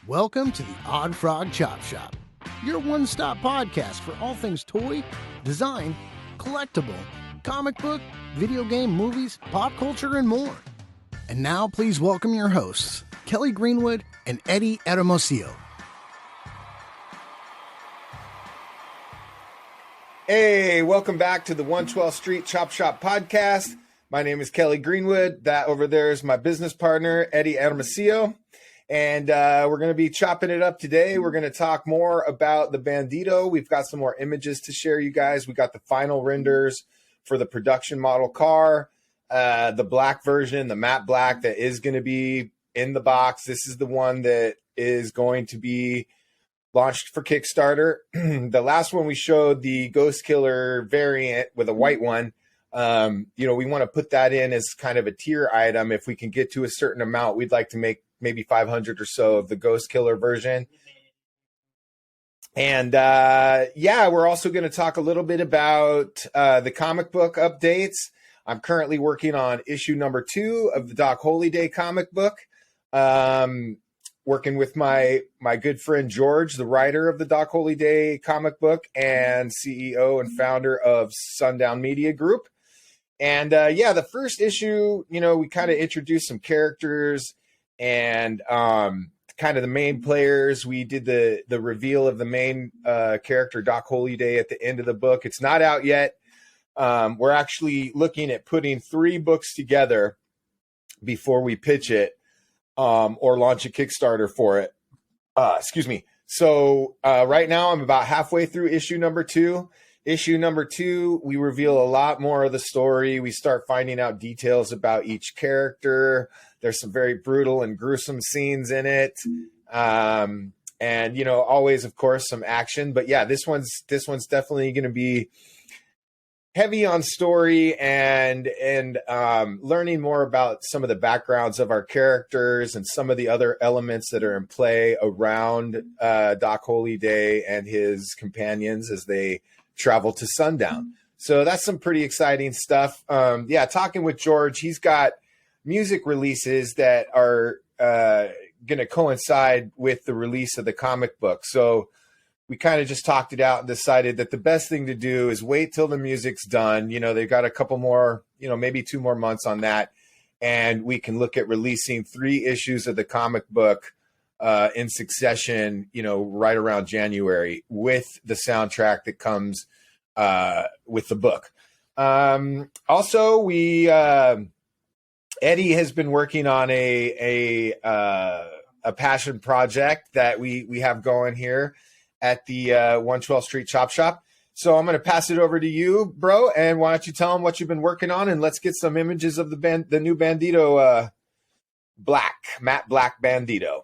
Welcome to the Oddfrog Chop Shop, your one-stop podcast for all things toy, design, collectible, comic book, video game, movies, pop culture, and more. And now please welcome your hosts, Kelly Greenwood and Eddie Hermosillo. Hey, welcome back to the 112th Street Chop Shop podcast. My name is Kelly Greenwood. That over there is my business partner, Eddie Hermosillo. And we're going to be chopping it up today. We're going to talk more about the Bandito. We've got some more images to share you guys. We got the final renders for the production model car, the black version, the matte black that is going to be in the box. This is the one that is going to be launched for Kickstarter. The last one we showed, the Ghost Killer variant with a white one. We want to put that in as kind of a tier item. If we can get to a certain amount, we'd like to make maybe 500 or so of the Ghost Killer version. And we're also going to talk a little bit about the comic book updates. I'm currently working on issue number 2 of the Doc Holliday comic book. Working with my good friend George, the writer of the Doc Holliday comic book and CEO and founder of Sundown Media Group. And the first issue, we kind of introduced some characters and kind of the main players. We did the reveal of the main character, Doc Holliday, at the end of the book. It's not out yet. We're actually looking at putting 3 books together before we pitch it or launch a Kickstarter for it. So right now I'm about halfway through issue number 2. Issue number 2, we reveal a lot more of the story. We start finding out details about each character. There's some very brutal and gruesome scenes in it. And always, of course, some action. But yeah, this one's definitely going to be heavy on story and learning more about some of the backgrounds of our characters and some of the other elements that are in play around Doc Holliday and his companions as they travel to Sundown. So that's some pretty exciting stuff. Talking with George, he's got music releases that are going to coincide with the release of the comic book. So we kind of just talked it out and decided that the best thing to do is wait till the music's done. They've got a couple more, maybe 2 more months on that. And we can look at releasing 3 issues of the comic book in succession, right around January with the soundtrack that comes with the book. Also, Eddie has been working on a passion project that we have going here at the 112th Street Chop Shop. So I'm going to pass it over to you, bro. And why don't you tell them what you've been working on, and let's get some images of the new Bandito matte black Bandito.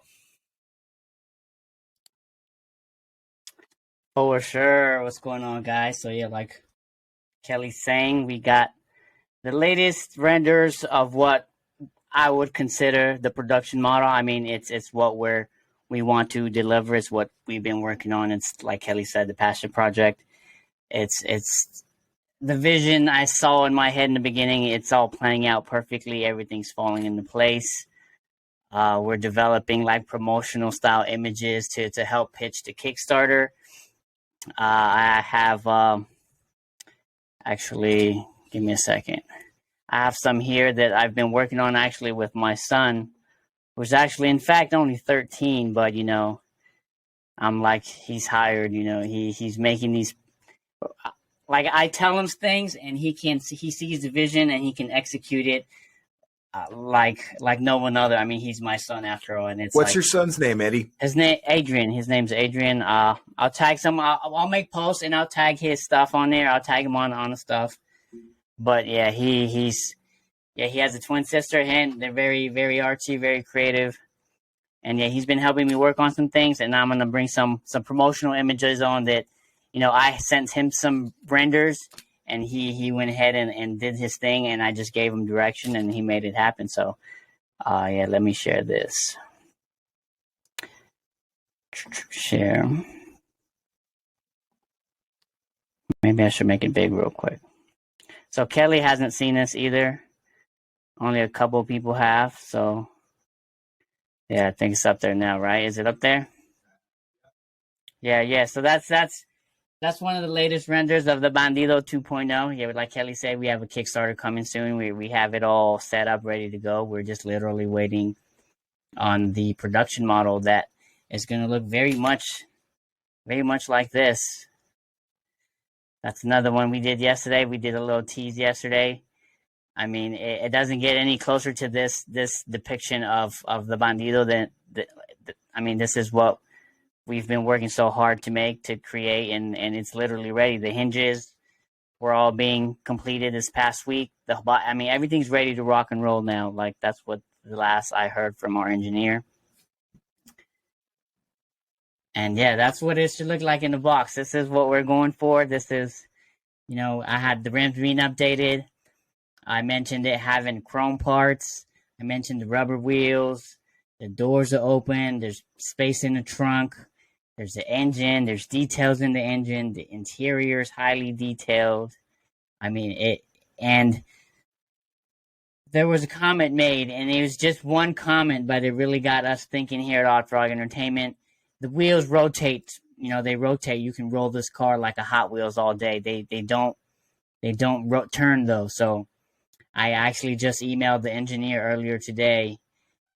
For sure. What's going on, guys? So yeah, like Kelly's saying, we got the latest renders of what I would consider the production model. I mean, it's what we want to deliver. It's what we've been working on. It's like Kelly said, the passion project. It's the vision I saw in my head in the beginning. It's all playing out perfectly. Everything's falling into place. We're developing like promotional style images to help pitch the Kickstarter. I have actually, give me a second. I have some here that I've been working on actually with my son, who's actually, in fact, only 13, but, I'm like, he's hired, he's making these, like, I tell him things and he sees the vision and he can execute it like no one other. I mean, he's my son after all. And it's What's your son's name, Eddie? His name's Adrian. I'll tag some, I'll make posts and I'll tag his stuff on there. I'll tag him on the stuff. But yeah, he has a twin sister, and they're very, very artsy, very creative. And yeah, he's been helping me work on some things, and I'm gonna bring some promotional images on that. I sent him some renders, and he went ahead and did his thing, and I just gave him direction, and he made it happen. So, let me share this. Share. Maybe I should make it big real quick. So Kelly hasn't seen this either. Only a couple of people have. So Yeah, I think it's up there now, right? Is it up there? Yeah. So that's one of the latest renders of the Bandito 2.0. Yeah, like Kelly said, we have a Kickstarter coming soon. We have it all set up, ready to go. We're just literally waiting on the production model that is going to look very much like this. That's another one we did yesterday. We did a little tease yesterday. I mean, it doesn't get any closer to this depiction of the Bandito than I mean, this is what we've been working so hard to make, to create, and it's literally ready. The hinges were all being completed this past week. I mean, everything's ready to rock and roll now. Like, that's what the last I heard from our engineer. And yeah, that's what it should look like in the box. This is what we're going for. This is, I had the rims being updated. I mentioned it having chrome parts. I mentioned the rubber wheels. The doors are open. There's space in the trunk. There's the engine. There's details in the engine. The interior is highly detailed. I mean, and there was a comment made, and it was just one comment, but it really got us thinking here at Oddfrog Entertainment. The wheels rotate. They rotate. You can roll this car like a Hot Wheels all day. They don't turn though. So I actually just emailed the engineer earlier today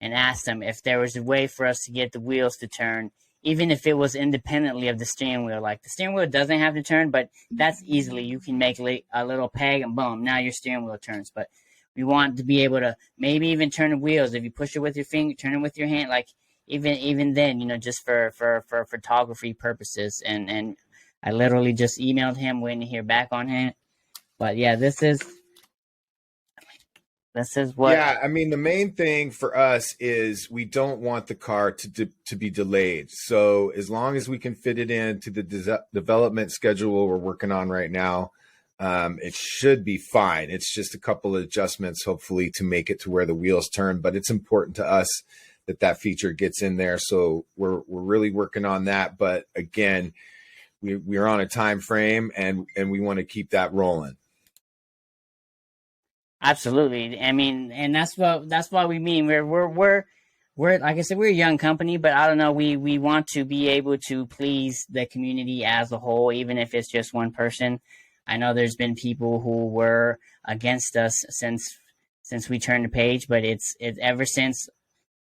and asked him if there was a way for us to get the wheels to turn, even if it was independently of the steering wheel. Like, the steering wheel doesn't have to turn, but that's easily, you can make a little peg and boom, now your steering wheel turns. But we want to be able to maybe even turn the wheels. If you push it with your finger, turn it with your hand, like even then, just for photography purposes. And I literally just emailed him, waiting to hear back on him. But yeah, this is what. Yeah, I mean, the main thing for us is we don't want the car to be delayed. So as long as we can fit it into the development schedule we're working on right now, it should be fine. It's just a couple of adjustments, hopefully, to make it to where the wheels turn. But it's important to us that feature gets in there. So we're really working on that. But again, we're on a time frame, and we want to keep that rolling. Absolutely. I mean, and that's what we mean. We're like I said, we're a young company, but I don't know. We want to be able to please the community as a whole, even if it's just one person. I know there's been people who were against us since we turned the page, but it's ever since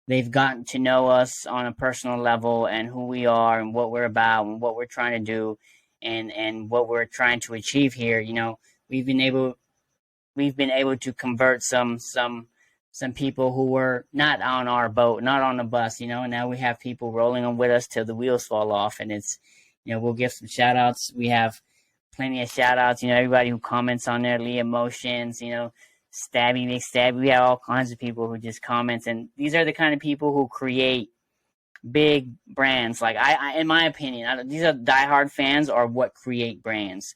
they've gotten to know us on a personal level and who we are and what we're about and what we're trying to do and what we're trying to achieve here. We've been able to convert some people who were not on our boat, not on the bus, and now we have people rolling them with us till the wheels fall off. And it's, we'll give some shout outs. We have plenty of shout outs, everybody who comments on there, Lee Emotions, Stabby, Big Stabby. We have all kinds of people who just comments. And these are the kind of people who create big brands. Like, I in my opinion, these are diehard fans are what create brands.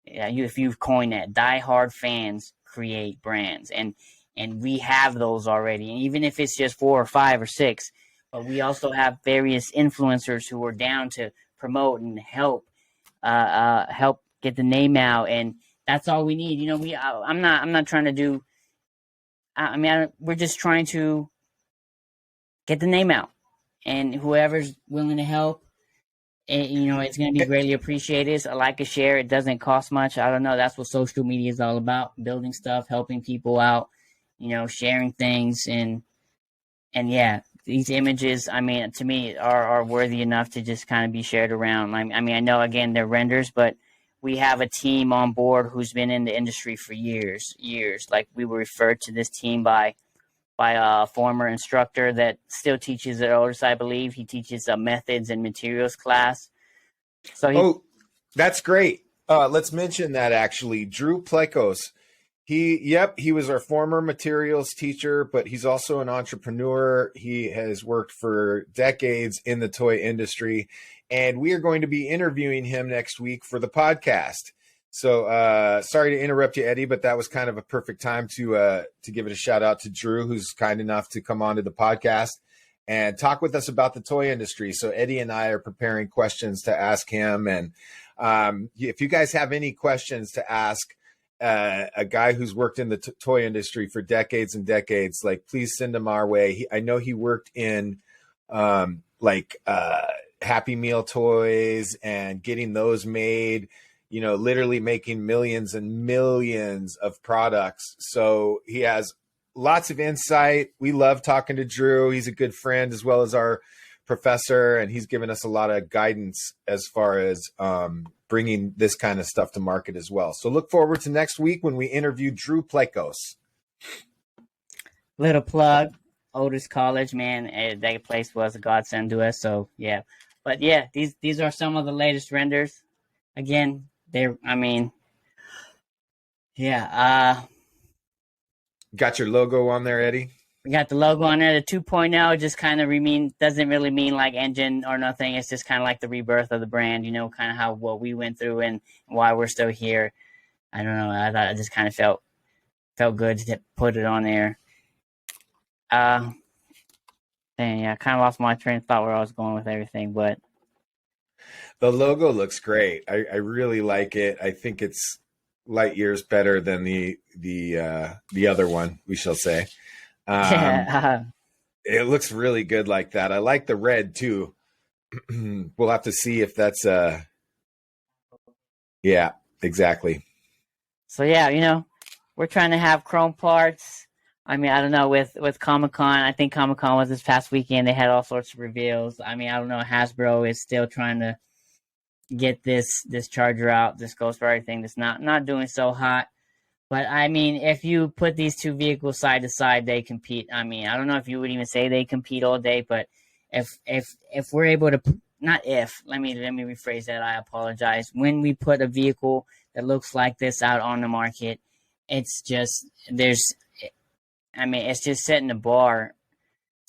Yeah, if you've coined that, diehard fans create brands, and we have those already. And even if it's just 4 or 5 or 6, but we also have various influencers who are down to promote and help get the name out, and that's all we need. I'm not trying to do. We're just trying to get the name out, and whoever's willing to help. It's going to be greatly appreciated. A like, a share. It doesn't cost much. I don't know. That's what social media is all about. Building stuff, helping people out, sharing things. And yeah, these images, to me, are worthy enough to just kind of be shared around. I know, again, they're renders, but we have a team on board who's been in the industry for years. Like, we were referred to this team by a former instructor that still teaches at Otis, I believe. He teaches a methods and materials class. So that's great. Let's mention that, actually. Drew Plekos. He was our former materials teacher, but he's also an entrepreneur. He has worked for decades in the toy industry, and we are going to be interviewing him next week for the podcast. So sorry to interrupt you, Eddie, but that was kind of a perfect time to give it a shout out to Drew, who's kind enough to come onto the podcast and talk with us about the toy industry. So Eddie and I are preparing questions to ask him. And if you guys have any questions to ask a guy who's worked in the toy industry for decades and decades, like, please send them our way. I know he worked in like Happy Meal toys and getting those made, you know, literally making millions and millions of products. So he has lots of insight. We love talking to Drew. He's a good friend as well as our professor, and he's given us a lot of guidance as far as bringing this kind of stuff to market as well. So look forward to next week when we interview Drew Plekos. Little plug, Otis College, man, that place was a godsend to us. So yeah, but yeah, these are some of the latest renders. Again, they're, I mean, yeah. Got your logo on there, Eddie? We got the logo on there. The 2.0 just kind of doesn't really mean like engine or nothing. It's just kind of like the rebirth of the brand, you know, kind of how what we went through and why we're still here. I don't know. I thought it just kind of felt good to put it on there. Dang, yeah, I kind of lost my train of thought where I was going with everything, but the logo looks great. I really like it. I think it's light years better than the other one, we shall say. It looks really good like that. I like the red too. We'll have to see if that's yeah, exactly. So yeah, you know, we're trying to have chrome parts. I mean, I don't know, with Comic-Con, I think Comic-Con was this past weekend. They had all sorts of reveals. I mean, I don't know, Hasbro is still trying to get this charger out, this Ghostwriter thing that's not doing so hot. But I mean, if you put these two vehicles side to side, they compete. I mean, I don't know if you would even say they compete all day, but if we're able to, not if, let me rephrase that. I apologize. When we put a vehicle that looks like this out on the market, it's just it's just setting the bar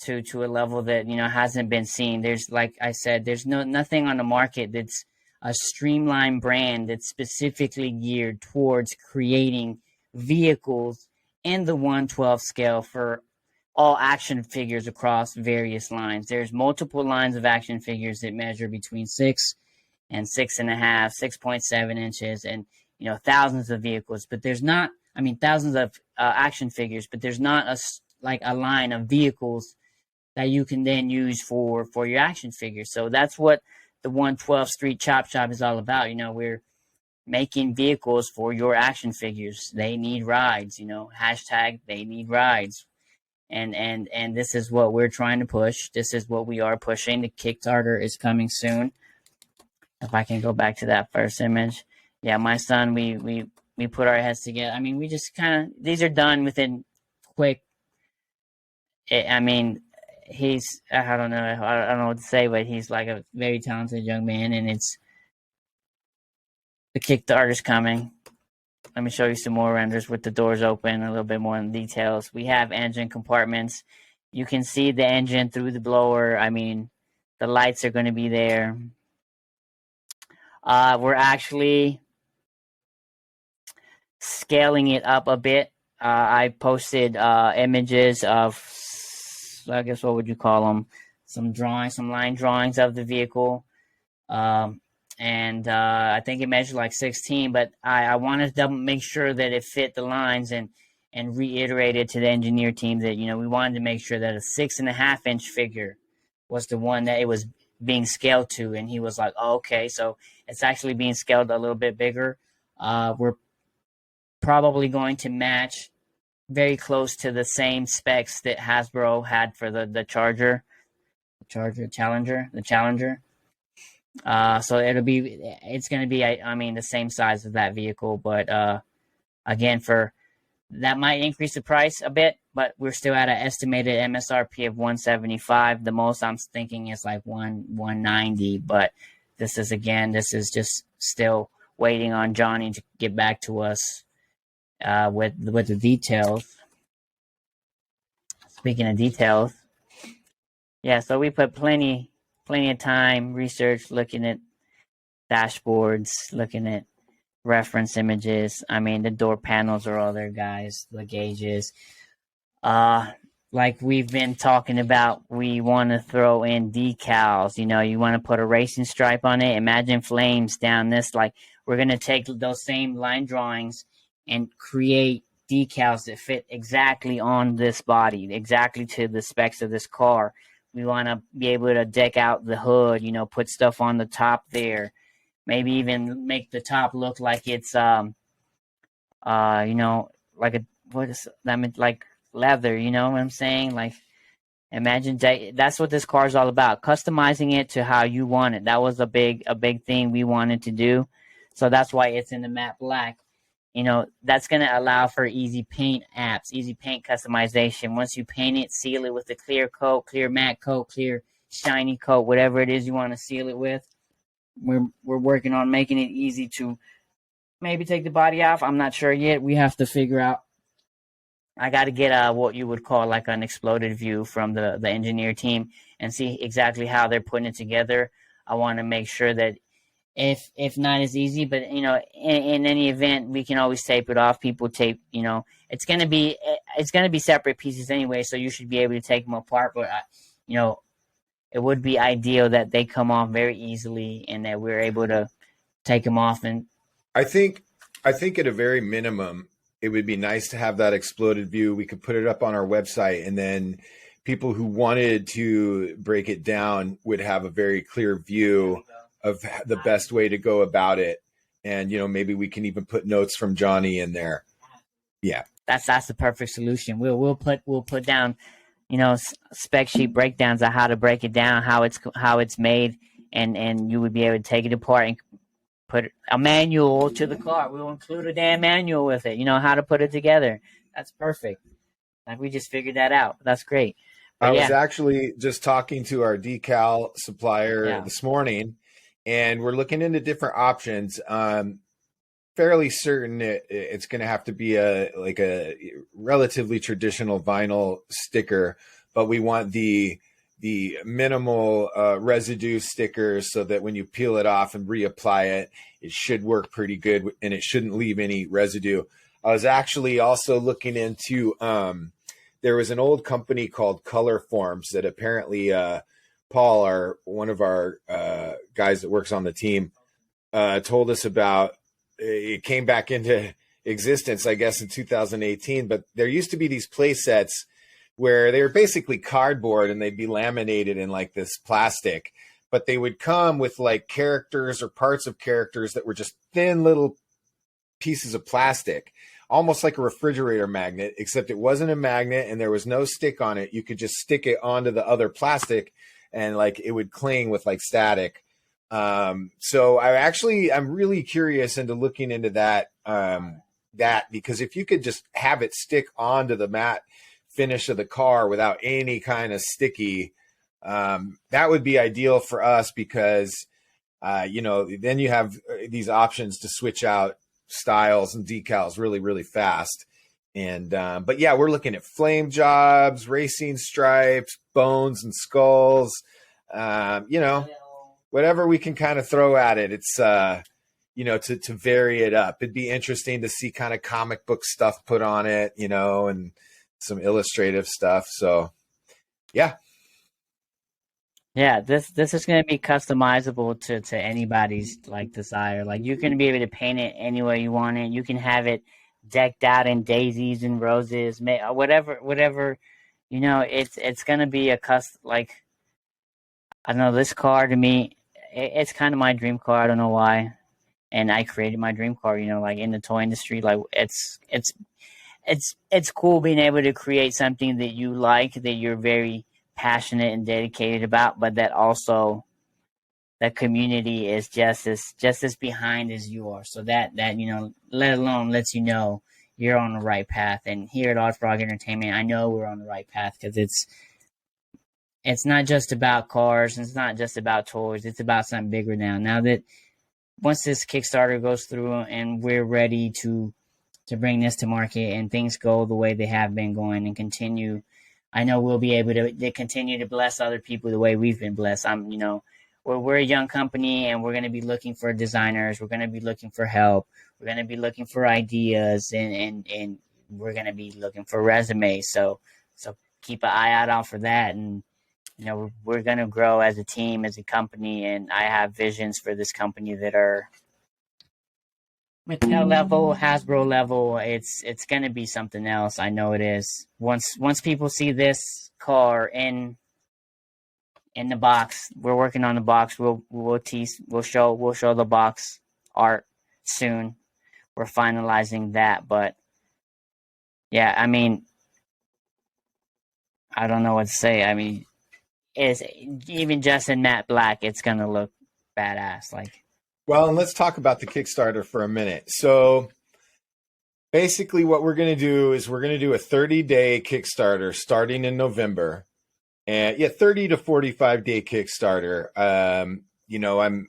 to a level that, you know, hasn't been seen. There's, like I said, there's nothing on the market that's a streamlined brand that's specifically geared towards creating vehicles in the 1/12 scale for all action figures across various lines. There's multiple lines of action figures that measure between 6 and 6.5, 6.7 inches, and, you know, thousands of vehicles. But there's not, I mean, thousands of action figures, but there's not a line of vehicles that you can then use for your action figures. So that's what the 1/12 Street Chop Shop is all about. You know, we're making vehicles for your action figures. They need rides, you know, hashtag they need rides. And this is what we're trying to push. This is what we are pushing. The Kickstarter is coming soon. If I can go back to that first image. Yeah, my son, we put our heads together. I mean, we just kind of, these are done within quick. I mean, he's, I don't know what to say, but he's like a very talented young man, and it's, the Kickstarter's coming. Let me show you some more renders with the doors open, a little bit more in details. We have engine compartments. You can see the engine through the blower. I mean, the lights are going to be there. We're actually scaling it up a bit. I posted images of, I guess, what would you call them? Some line drawings of the vehicle. And I think it measured like 16, but I wanted to make sure that it fit the lines, and reiterated to the engineer team that, you know, we wanted to make sure that a 6.5-inch figure was the one that it was being scaled to. And he was like, oh, okay, so it's actually being scaled a little bit bigger. We're probably going to match very close to the same specs that Hasbro had for the Challenger. So it's going to be, I mean, the same size of that vehicle, but again, that might increase the price a bit, but we're still at an estimated MSRP of $175. The most I'm thinking is like $190, but this is just still waiting on Johnny to get back to us with the details. Speaking of details, yeah, so we put plenty of time, research, looking at dashboards, looking at reference images. I mean, the door panels are all there, guys. The gauges. Like we've been talking about, we want to throw in decals. You know, you want to put a racing stripe on it. Imagine flames down this. Like, we're going to take those same line drawings and create decals that fit exactly on this body, exactly to the specs of this car. We want to be able to deck out the hood, you know, put stuff on the top there, maybe even make the top look like it's you know, like a what is I mean, like leather, you know what I'm saying? Like imagine that's what this car is all about, customizing it to how you want it. That was a big thing we wanted to do, so that's why it's in the matte black. You know, that's going to allow for easy paint apps, easy paint customization. Once you paint it, seal it with a clear coat, clear matte coat, clear shiny coat, whatever it is you want to seal it with. We're working on making it easy to maybe take the body off. I'm not sure yet. We have to figure out. I got to get what you would call like an exploded view from the engineer team and see exactly how they're putting it together. I want to make sure that if not as easy, but you know, in any event, we can always tape it off. People tape, you know, it's gonna be separate pieces anyway, so you should be able to take them apart. But you know, it would be ideal that they come off very easily and that we're able to take them off. And I think at a very minimum, it would be nice to have that exploded view. We could put it up on our website, and then people who wanted to break it down would have a very clear view of the best way to go about it. And, you know, maybe we can even put notes from Johnny in there. Yeah. That's the perfect solution. We'll put down, you know, spec sheet breakdowns of how to break it down, how it's made, and you would be able to take it apart and put a manual to the car. We'll include a damn manual with it, you know, how to put it together. That's perfect. Like we just figured that out. That's great. But I was actually just talking to our decal supplier this morning, and we're looking into different options. Fairly certain it's going to have to be a relatively traditional vinyl sticker, but we want the minimal residue stickers so that when you peel it off and reapply it, it should work pretty good and it shouldn't leave any residue. I was actually also looking into there was an old company called Color Forms that apparently Paul, one of our guys that works on the team, told us about. It came back into existence, I guess, in 2018. But there used to be these play sets where they were basically cardboard and they'd be laminated in like this plastic. But they would come with like characters or parts of characters that were just thin little pieces of plastic, almost like a refrigerator magnet, except it wasn't a magnet and there was no stick on it. You could just stick it onto the other plastic and like it would cling with like static. So I'm really curious into looking into that, because if you could just have it stick onto the matte finish of the car without any kind of sticky, that would be ideal for us because, you know, then you have these options to switch out styles and decals really, really fast. And, but yeah, we're looking at flame jobs, racing stripes, bones and skulls, you know, whatever we can kind of throw at it. It's, you know, to vary it up. It'd be interesting to see kind of comic book stuff put on it, you know, and some illustrative stuff. So yeah. Yeah, this is going to be customizable to anybody's like desire. Like you can be able to paint it any way you want it. You can have it decked out in daisies and roses, whatever. You know, it's going to be a like, I don't know, this car to me, it's kind of my dream car. I don't know why. And I created my dream car, you know, like in the toy industry. Like it's cool being able to create something that you like, that you're very passionate and dedicated about, but that also the community is just as behind as you are. So that you know, let alone lets you know you're on the right path. And here at Oddfrog Entertainment, I know we're on the right path because it's not just about cars, and it's not just about toys. It's about something bigger now. Now that once this Kickstarter goes through and we're ready to bring this to market and things go the way they have been going and continue, I know we'll be able to continue to bless other people the way we've been blessed. You know, we're a young company and we're going to be looking for designers. We're going to be looking for help. We're going to be looking for ideas and we're going to be looking for resumes. So keep an eye out for that. And, you know, we're going to grow as a team, as a company. And I have visions for this company that are Mattel level, Hasbro level. It's going to be something else. I know it is. Once people see this car in in the box. We're working on the box. We'll show the box art soon. We're finalizing that, but yeah, I mean, I don't know what to say. I mean, it's even just in matte black, it's gonna look badass. Like, well, and let's talk about the Kickstarter for a minute. So basically what we're going to do is we're going to do a 30-day Kickstarter starting in November. And 30 to 45-day Kickstarter. I'm mid-November.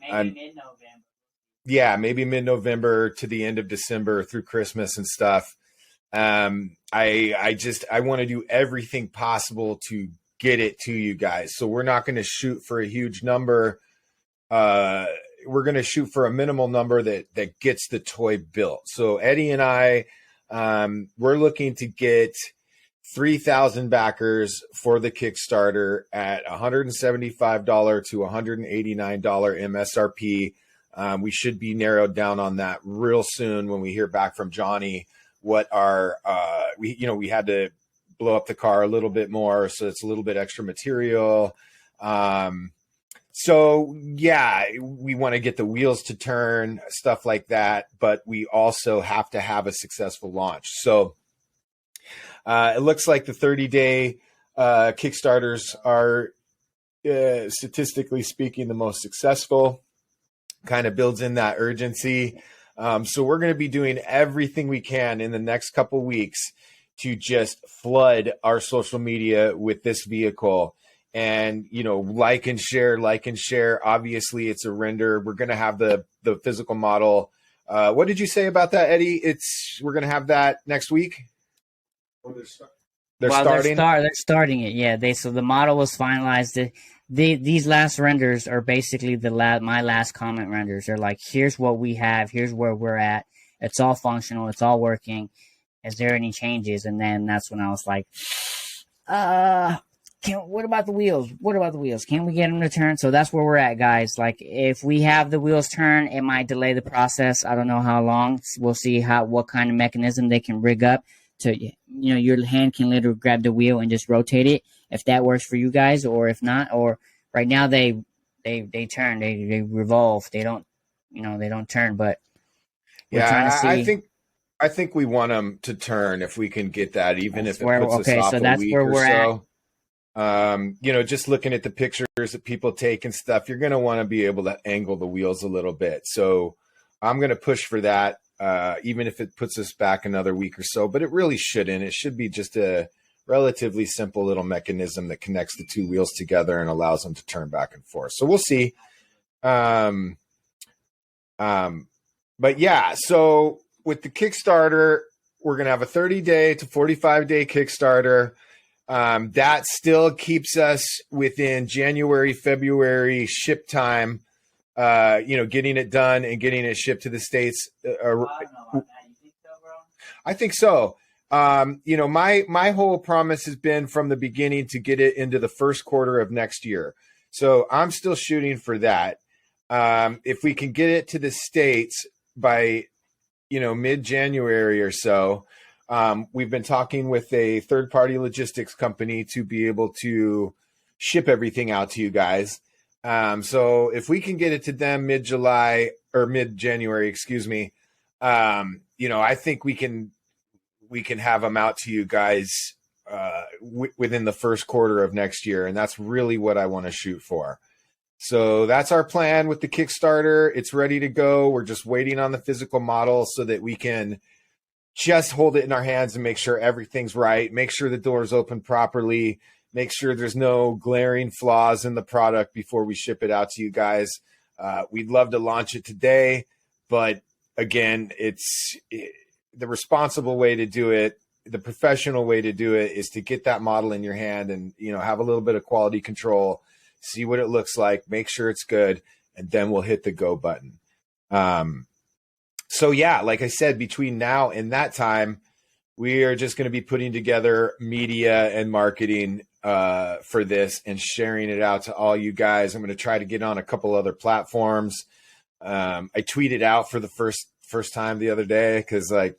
Maybe mid-November to the end of December through Christmas and stuff. I want to do everything possible to get it to you guys. So we're not going to shoot for a huge number. We're going to shoot for a minimal number that gets the toy built. So Eddie and I, we're looking to get 3,000 backers for the Kickstarter at $175 to $189 MSRP. We should be narrowed down on that real soon when we hear back from Johnny what our, we had to blow up the car a little bit more. So it's a little bit extra material. So yeah, we want to get the wheels to turn, stuff like that, but we also have to have a successful launch. So it looks like the 30-day Kickstarters are statistically speaking the most successful. Kind of builds in that urgency. So we're going to be doing everything we can in the next couple weeks to just flood our social media with this vehicle. And, like and share. Obviously, it's a render. We're going to have the physical model. What did you say about that, Eddie? We're going to have that next week? They're starting? They're starting it, yeah. So the model was finalized. These last renders are basically my last comment renders. They're like, here's what we have. Here's where we're at. It's all functional. It's all working. Is there any changes? And then that's when I was like, what about the wheels? Can we get them to turn? So that's where we're at, guys. Like, if we have the wheels turn, it might delay the process. I don't know how long. We'll see what kind of mechanism they can rig up to, your hand can literally grab the wheel and just rotate it. If that works for you guys, or if not, or right now they turn, they revolve. They don't, they don't turn. But we're trying to see. I think we want them to turn if we can get that, even if it puts us off so that's a week where or we're so. Just looking at the pictures that people take and stuff, you're going to want to be able to angle the wheels a little bit. So I'm going to push for that, even if it puts us back another week or so, but it really shouldn't. It should be just a relatively simple little mechanism that connects the two wheels together and allows them to turn back and forth. So we'll see. But yeah, so with the Kickstarter, we're going to have a 30-day to 45-day Kickstarter. That still keeps us within January, February ship time, getting it done and getting it shipped to the States. I think so. My whole promise has been from the beginning to get it into the first quarter of next year. So I'm still shooting for that. If we can get it to the States by, mid-January or so, we've been talking with a third-party logistics company to be able to ship everything out to you guys. So if we can get it to them mid-July or mid-January, excuse me, I think we can have them out to you guys within the first quarter of next year. And that's really what I want to shoot for. So that's our plan with the Kickstarter. It's ready to go. We're just waiting on the physical model so that we can just hold it in our hands and make sure everything's right. Make sure the doors open properly. Make sure there's no glaring flaws in the product before we ship it out to you guys. We'd love to launch it today, but again, the responsible way to do it, the professional way to do it, is to get that model in your hand and, have a little bit of quality control, see what it looks like, make sure it's good, and then we'll hit the go button. So yeah, like I said, between now and that time, we are just going to be putting together media and marketing for this and sharing it out to all you guys. I'm going to try to get on a couple other platforms. I tweeted out for the first time the other day because, I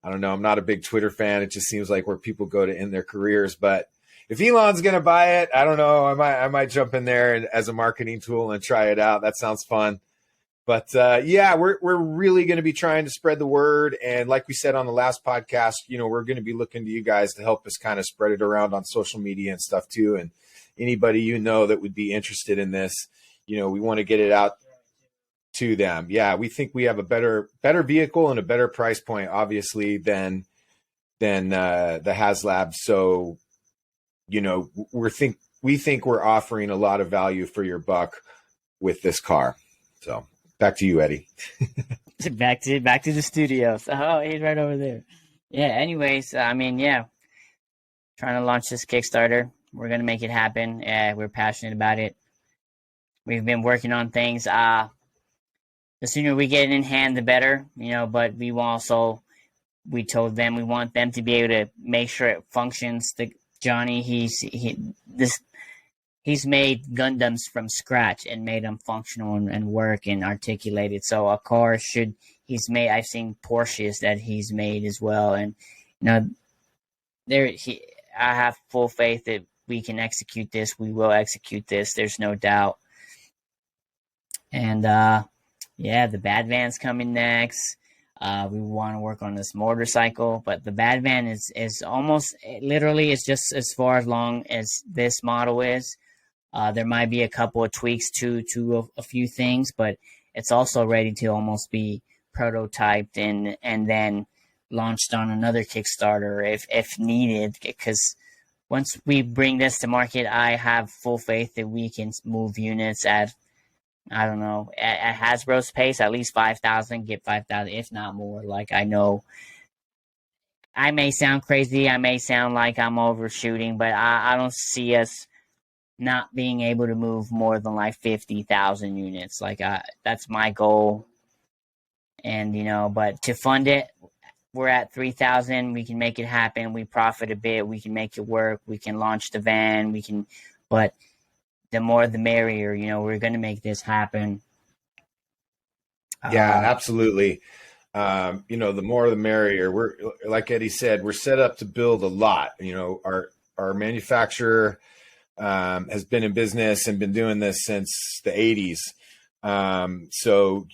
don't know, I'm not a big Twitter fan. It just seems like where people go to end their careers. But if Elon's going to buy it, I don't know. I might jump in there as a marketing tool and try it out. That sounds fun. But yeah, we're really going to be trying to spread the word. And like we said on the last podcast, we're going to be looking to you guys to help us kind of spread it around on social media and stuff too. And anybody that would be interested in this, we want to get it out to them. Yeah, we think we have a better vehicle and a better price point, obviously, than the HasLab. So, we think we're offering a lot of value for your buck with this car. So back to you, Eddie. back to the studios. Oh, he's right over there. Yeah. Anyways, I mean, yeah, trying to launch this Kickstarter. We're gonna make it happen. We're passionate about it. We've been working on things. The sooner we get it in hand, the better. But we told them we want them to be able to make sure it functions. Johnny, he's made Gundams from scratch and made them functional and work and articulated. So a car I've seen Porsches that he's made as well. And, I have full faith that we can execute this. We will execute this. There's no doubt. And, the Bad Van's coming next. We want to work on this motorcycle, but the Bad Van is almost literally it's just as far as long as this model is. There might be a couple of tweaks to a few things, but it's also ready to almost be prototyped and then launched on another Kickstarter if needed. Because once we bring this to market, I have full faith that we can move units at, I don't know, at Hasbro's pace, at least 5,000, get 5,000, if not more. Like, I know I may sound crazy. I may sound like I'm overshooting, but I don't see us not being able to move more than like 50,000 units. Like, that's my goal. And, but to fund it, we're at 3,000. We can make it happen. We profit a bit. We can make it work. We can launch the van. But the more the merrier. We're going to make this happen. Yeah, absolutely. The more the merrier. We're, like Eddie said, we're set up to build a lot. Our manufacturer has been in business and been doing this since the 80s. So,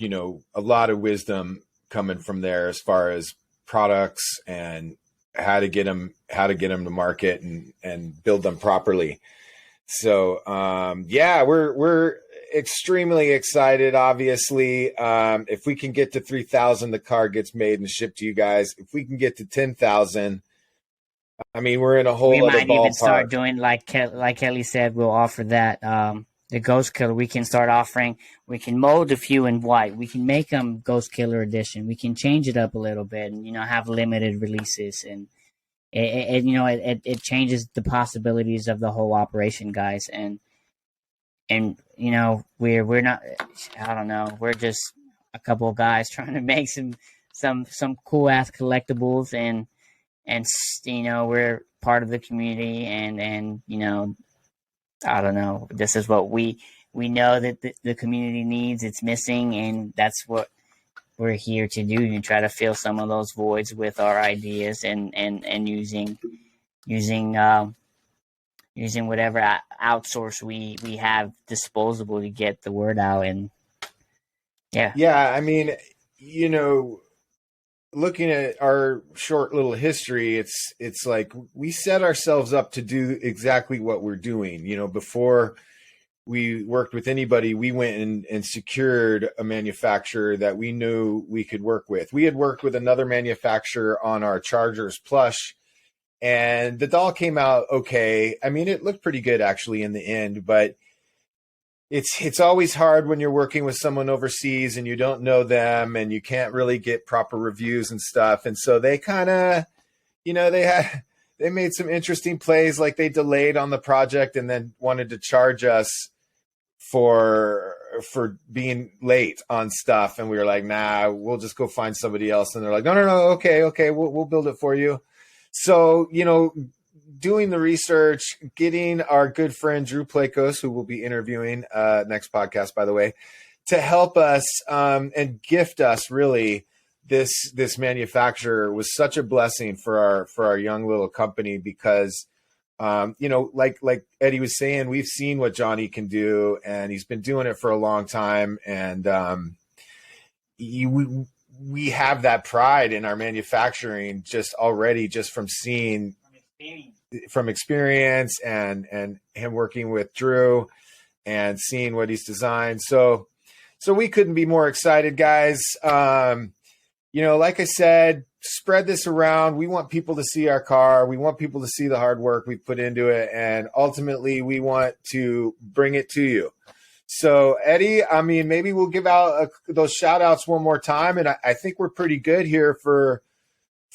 a lot of wisdom coming from there as far as products and how to get them to market and build them properly. So, we're extremely excited. Obviously, if we can get to 3,000, the car gets made and shipped to you guys. If we can get to 10,000, I mean, we're in a whole other ballpark. We might even start doing like Kelly said. We'll offer that the Ghost Killer. We can start offering. We can mold a few in white. We can make them Ghost Killer edition. We can change it up a little bit and have limited releases, and it changes the possibilities of the whole operation, guys. And we're not. I don't know. We're just a couple of guys trying to make some cool ass collectibles and we're part of the community and I don't know, this is what we know that the community needs. It's missing, and that's what we're here to do, to try to fill some of those voids with our ideas and using whatever outsource we have disposable to get the word out. And yeah, I mean, looking at our short little history, it's like we set ourselves up to do exactly what we're doing. Before we worked with anybody, we went and secured a manufacturer that we knew we could work with. We had worked with another manufacturer on our Chargers plush, and the doll came out okay. I mean, it looked pretty good actually in the end, but it's always hard when you're working with someone overseas and you don't know them and you can't really get proper reviews and stuff. And so they kind of, they made some interesting plays, like they delayed on the project and then wanted to charge us for being late on stuff. And we were like, nah, we'll just go find somebody else. And they're like, no, okay, we'll build it for you. So, doing the research, getting our good friend Drew Plakos, who we'll be interviewing next podcast, by the way, to help us and gift us really this manufacturer was such a blessing for our young little company, because Like Eddie was saying, we've seen what Johnny can do, and he's been doing it for a long time. And we have that pride in our manufacturing just already, just from seeing from experience and him working with Drew and seeing what he's designed. So we couldn't be more excited, guys. Like I said, spread this around. We want people to see our car. We want people to see the hard work we've put into it. And ultimately, we want to bring it to you. So, Eddie, I mean, maybe we'll give out those shout outs one more time. And I think we're pretty good here for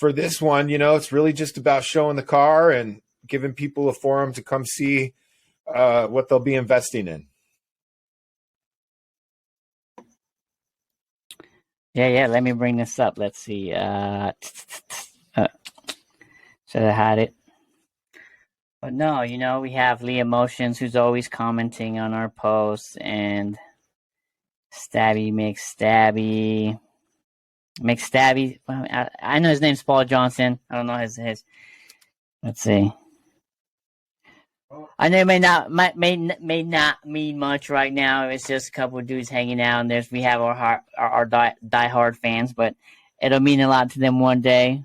this one. It's really just about showing the car and giving people a forum to come see what they'll be investing in. Yeah. Let me bring this up. Let's see. Should I hide it? But no, we have Lee Emotions, who's always commenting on our posts, and Stabby McStabby. I know his name's Paul Johnson. I don't know his. Let's see. I know it may not mean much right now. It's just a couple of dudes hanging out, and we have our diehard fans, but it'll mean a lot to them one day.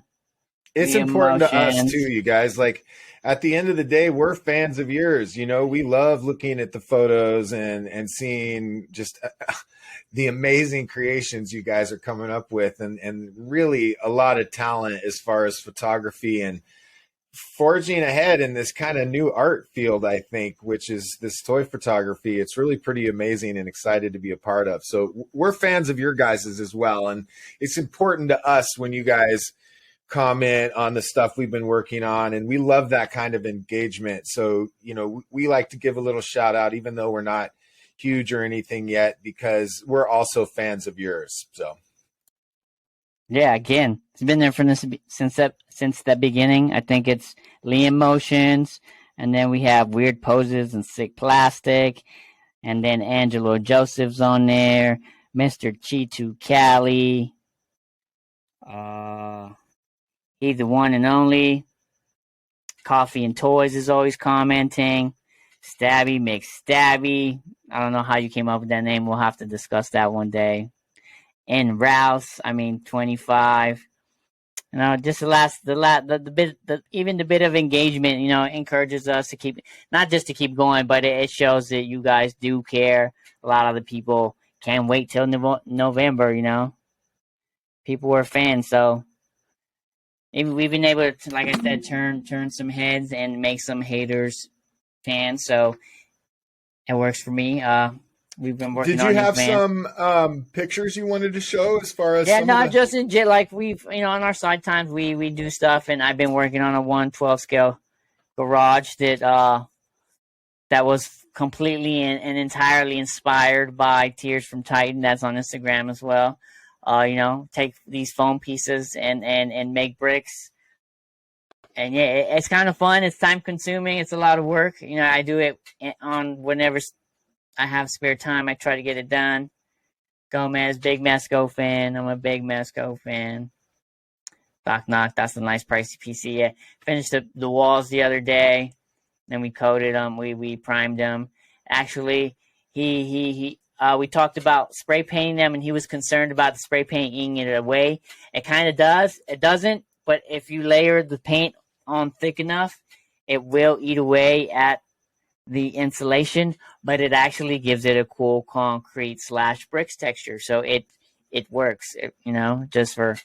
It's important to us too, you guys. Like, at the end of the day, we're fans of yours. We love looking at the photos and seeing just the amazing creations you guys are coming up with, and really a lot of talent as far as photography and forging ahead in this kind of new art field, I think, which is this toy photography. It's really pretty amazing and excited to be a part of. So we're fans of your guys's as well. And it's important to us when you guys comment on the stuff we've been working on, and we love that kind of engagement. So, we like to give a little shout out, even though we're not huge or anything yet, because we're also fans of yours. So yeah, again, it's been there since the beginning. I think it's Lee Emotions, and then we have Weird Poses and Sick Plastic, and then Angelo Joseph's on there, Mr. Chitu Cali, he's the one and only. Coffee and Toys is always commenting. Stabby McStabby. I don't know how you came up with that name. We'll have to discuss that one day. And Rouse, 25. Just even the bit of engagement, encourages us to keep, not just to keep going, but it shows that you guys do care. A lot of the people can't wait till November, People are fans, so we've been able to, like I said, turn some heads and make some haters fans. So it works for me. We've been working. Did you have some pictures you wanted to show as far as? Yeah, just in like we've on our side times we do stuff, and I've been working on a 1/12 scale garage that was completely and entirely inspired by Tears from Titan. That's on Instagram as well. Take these foam pieces and make bricks. And yeah, it's kind of fun. It's time consuming. It's a lot of work. I do it on whenever I have spare time. I try to get it done. Gomez, big Mesco fan. I'm a big Mesco fan. Knock knock. That's a nice pricey PC. Yeah, finished the walls the other day. Then we coated them. We primed them. Actually, we talked about spray painting them, and he was concerned about the spray paint eating it away. It kind of does. It doesn't. But if you layer the paint on thick enough, it will eat away at the insulation, but it actually gives it a cool concrete / bricks texture. So it works, just for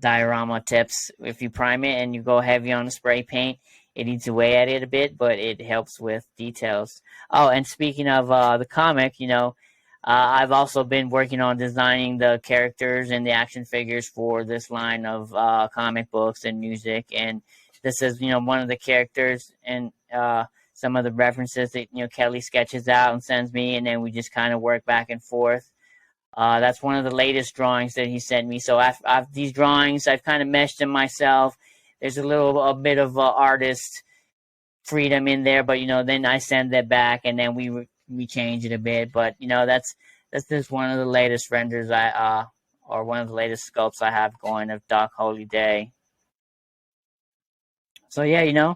diorama tips. If you prime it and you go heavy on the spray paint, it eats away at it a bit, but it helps with details. Oh, and speaking of the comic, I've also been working on designing the characters and the action figures for this line of comic books and music. And this is, one of the characters and some of the references that, Kelly sketches out and sends me, and then we just kind of work back and forth. That's one of the latest drawings that he sent me. So I've these drawings, I've kind of meshed them myself. There's a bit of artist freedom in there, but, then I send that back, and then we change it a bit. But, that's just one of the latest renders or one of the latest sculpts I have going of Doc Holyday. So, yeah,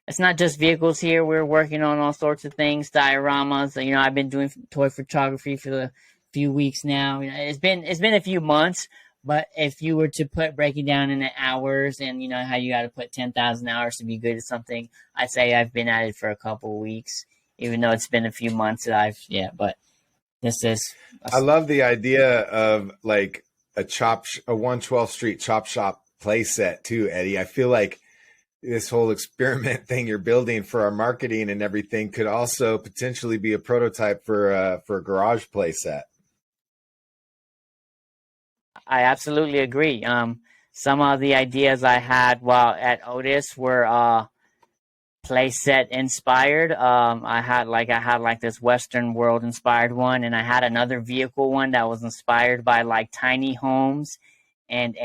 it's not just vehicles here. We're working on all sorts of things, dioramas. You know, I've been doing toy photography for the few weeks now. You know, it's been a few months, but if you were to break it down into hours, and you know how you got to put 10,000 hours to be good at something, I'd say I've been at it for a couple of weeks, even though it's been a few months that but this is. I love the idea of like a 112th Street chop shop play set too, Eddie. I feel like this whole experiment thing you're building for our marketing and everything could also potentially be a prototype for a garage play set. I absolutely agree. Some of the ideas I had while at Otis were playset inspired. I had like this Western world inspired one, and I had another vehicle one that was inspired by like tiny homes and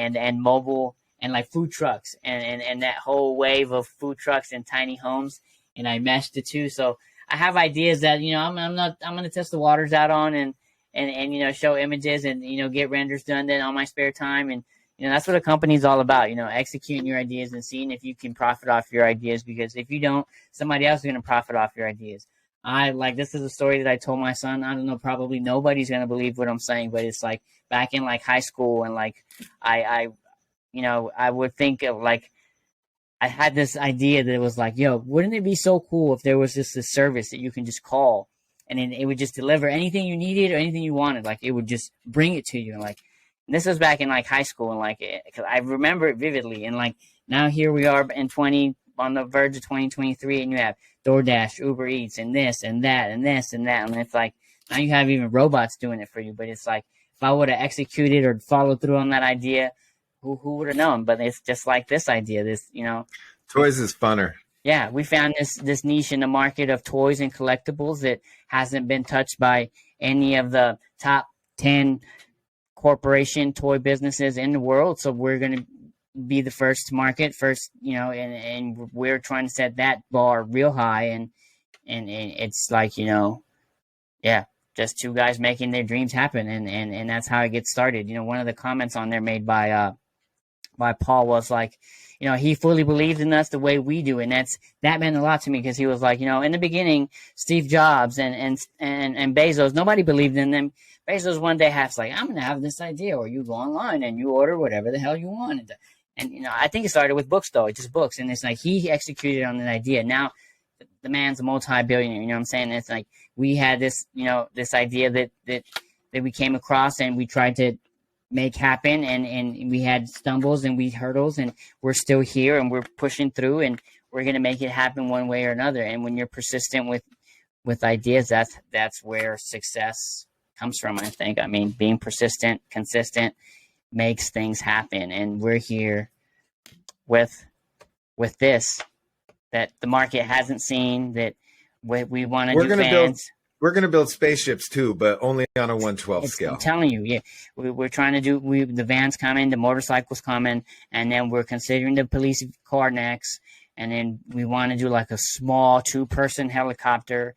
mobile and like food trucks and that whole wave of food trucks and tiny homes, and I meshed the two. So I have ideas that, you know, I'm gonna test the waters out on and you know, show images and, you know, get renders done then on my spare time. And you know, that's what a company's all about, you know, executing your ideas and seeing if you can profit off your ideas, because if you don't, somebody else is going to profit off your ideas. This is a story that I told my son. I don't know, probably nobody's going to believe what I'm saying, but it's like back in like high school, and like I you know, I would think of like, I had this idea that it was like, yo, wouldn't it be so cool if there was just a service that you can just call and then it would just deliver anything you needed or anything you wanted. Like it would just bring it to you. And like, and this was back in like high school, and like, cause I remember it vividly. And like now here we are on the verge of 2023, and you have DoorDash, Uber Eats, and this and that and this and that. And it's like, now you have even robots doing it for you. But it's like, if I would have executed or followed through on that idea, who would have known? But it's just like this idea, this, you know, Toys is funner. Yeah, we found this niche in the market of toys and collectibles that hasn't been touched by any of the top 10 corporation toy businesses in the world. So we're going to be the first to market, you know, and we're trying to set that bar real high. And it's like, you know, yeah, just two guys making their dreams happen. And that's how it gets started. You know, one of the comments on there made by Paul was like, you know, he fully believed in us the way we do. And that meant a lot to me, because he was like, you know, in the beginning, Steve Jobs and Bezos, nobody believed in them. Bezos one day has like, I'm going to have this idea, or you go online and you order whatever the hell you want. And, you know, I think it started with books though, just books. And it's like, he executed on an idea. Now the man's a multi-billionaire, you know what I'm saying? It's like, we had this, you know, this idea that we came across and we tried to make happen, and we had stumbles and we hurdles, and we're still here and we're pushing through, and we're going to make it happen one way or another. And when you're persistent with ideas, that's where success comes from, I think. I mean, being persistent, consistent makes things happen. And we're here with this that the market hasn't seen, that we want to do fans. We're going to build spaceships too, but only on a 1/12 scale. I'm telling you, yeah. We're trying to do, the vans coming, the motorcycles coming, and then we're considering the police car next. And then we want to do like a small 2-person helicopter.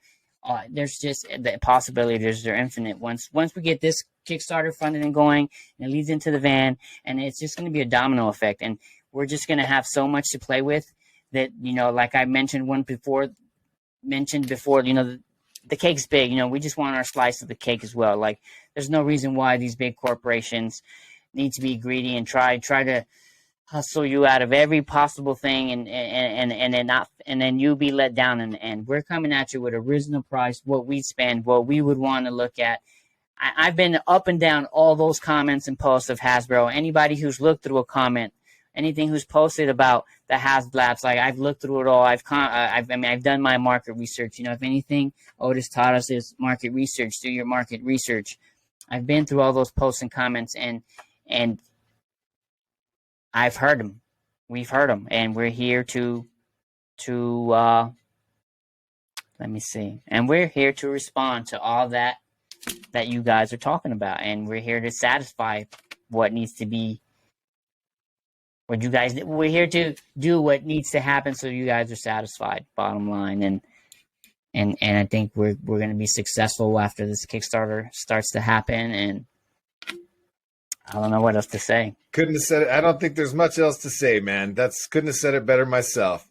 There's just the possibilities, they're infinite. Once we get this Kickstarter funded and going, and it leads into the van, and it's just going to be a domino effect. And we're just going to have so much to play with that, you know, like I mentioned before, you know, the cake's big, you know, we just want our slice of the cake as well. Like, there's no reason why these big corporations need to be greedy and try to hustle you out of every possible thing, and then you be let down in the end. We're coming at you with a reasonable price, what we spend, what we would want to look at. I've been up and down all those comments and posts of Hasbro. Anybody who's looked through a comment, anything who's posted about the Hasblabs, like, I've looked through it all. I've done my market research. You know, if anything, Otis taught us is market research. Do your market research. I've been through all those posts and comments, and I've heard them. We've heard them, and we're here to let me see. And we're here to respond to all that you guys are talking about, and we're here to satisfy what needs to be. We're here to do what needs to happen so you guys are satisfied, bottom line. And I think we're going to be successful after this Kickstarter starts to happen. And I don't know what else to say. Couldn't have said it. I don't think there's much else to say, man. Couldn't have said it better myself.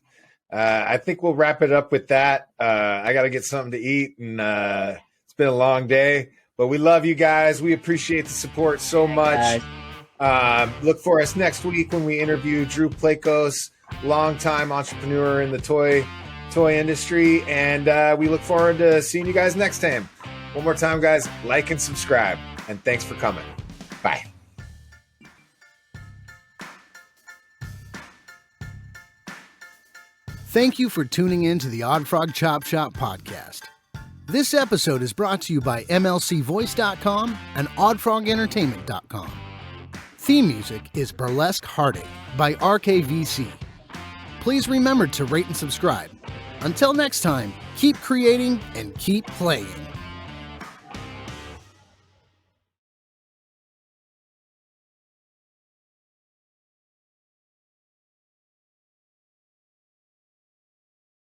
I think we'll wrap it up with that. I got to get something to eat, and it's been a long day. But we love you guys. We appreciate the support so much. Look for us next week when we interview Drew Plakos, longtime entrepreneur in the toy industry, and we look forward to seeing you guys next time. One more time, guys, like and subscribe, and thanks for coming. Bye. Thank you for tuning in to the Oddfrog Chop Shop podcast. This episode is brought to you by MLCVoice.com and OddFrogEntertainment.com. Theme music is Burlesque Heartache by RKVC. Please remember to rate and subscribe. Until next time, keep creating and keep playing.